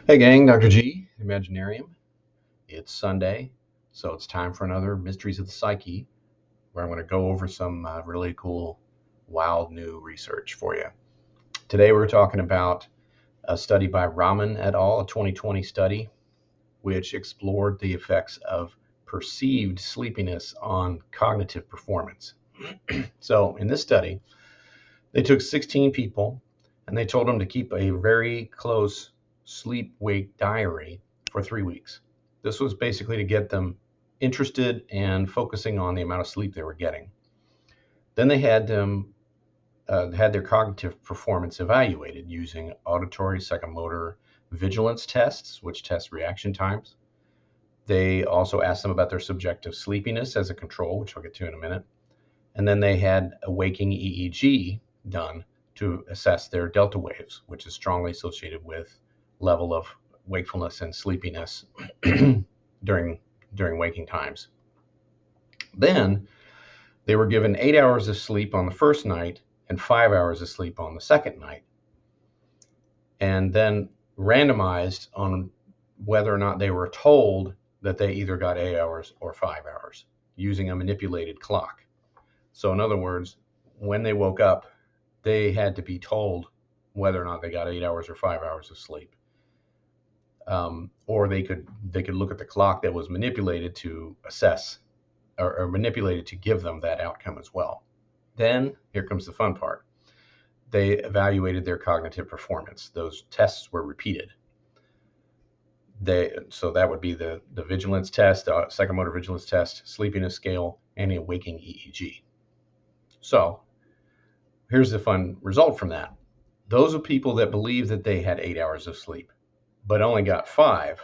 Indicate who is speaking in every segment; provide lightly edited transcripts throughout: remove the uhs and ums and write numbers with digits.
Speaker 1: Hey gang, Dr. G, Imaginarium. It's Sunday, so it's time for another Mysteries of the Psyche, where I'm going to go over some really cool, wild new research for you. Today we're talking about a study by Raman et al., a 2020 study, which explored the effects of perceived sleepiness on cognitive performance. So in this study, they took 16 people and they told them to keep a very close sleep wake diary for 3 weeks. This was basically to get them interested and focusing on the amount of sleep they were getting. Then they had them had their cognitive performance evaluated using auditory psychomotor vigilance tests, which test reaction times. They also asked them about their subjective sleepiness as a control, which I'll get to in a minute. And then they had a waking EEG done to assess their delta waves, which is strongly associated with level of wakefulness and sleepiness during waking times. Then they were given 8 hours of sleep on the first night and 5 hours of sleep on the second night, and then randomized on whether or not they were told that they either got 8 hours or 5 hours using a manipulated clock. So in other words, when they woke up, they had to be told whether or not they got 8 hours or 5 hours of sleep. Or they could look at the clock that was manipulated to assess or manipulated to give them that outcome as well. Then here comes the fun part. They evaluated their cognitive performance. Those tests were repeated. So that would be the vigilance test, the psychomotor vigilance test, sleepiness scale, and a waking EEG. So here's the fun result from that. Those of people that believed that they had 8 hours of sleep, but only got 5,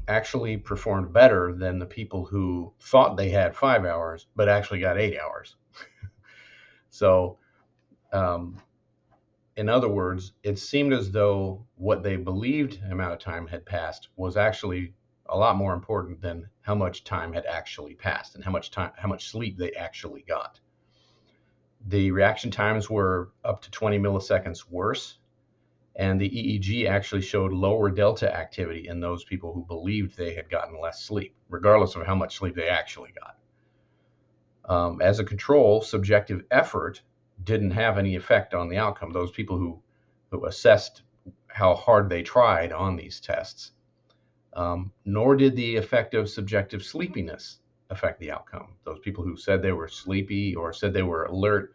Speaker 1: actually performed better than the people who thought they had 5 hours, but actually got 8 hours. So, in other words, it seemed as though what they believed amount of time had passed was actually a lot more important than how much time had actually passed and how much sleep they actually got. The reaction times were up to 20 milliseconds worse, and the EEG actually showed lower delta activity in those people who believed they had gotten less sleep, regardless of how much sleep they actually got. As a control, subjective effort didn't have any effect on the outcome. Those people who assessed how hard they tried on these tests, nor did the effect of subjective sleepiness affect the outcome. Those people who said they were sleepy or said they were alert,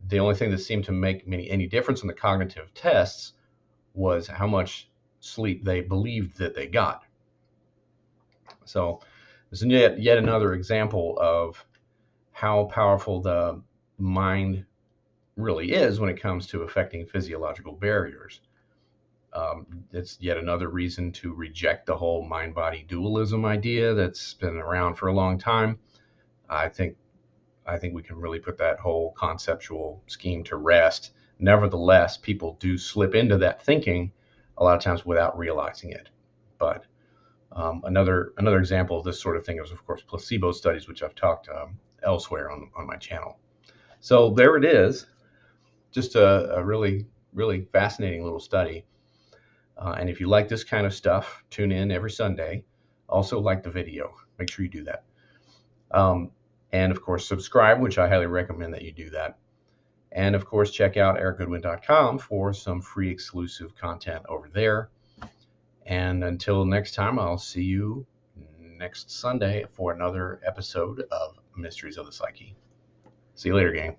Speaker 1: the only thing that seemed to make any difference in the cognitive tests was how much sleep they believed that they got. So this is yet another example of how powerful the mind really is when it comes to affecting physiological barriers. It's yet another reason to reject the whole mind-body dualism idea that's been around for a long time. I think we can really put that whole conceptual scheme to rest. Nevertheless, people do slip into that thinking a lot of times without realizing it. But another example of this sort of thing is, of course, placebo studies, which I've talked elsewhere on my channel. So there it is, just a really, really fascinating little study. And if you like this kind of stuff, tune in every Sunday. Also like the video. Make sure you do that. And of course, subscribe, which I highly recommend that you do that. And of course, check out ericgoodwyn.com for some free exclusive content over there. And until next time, I'll see you next Sunday for another episode of Mysteries of the Psyche. See you later, gang.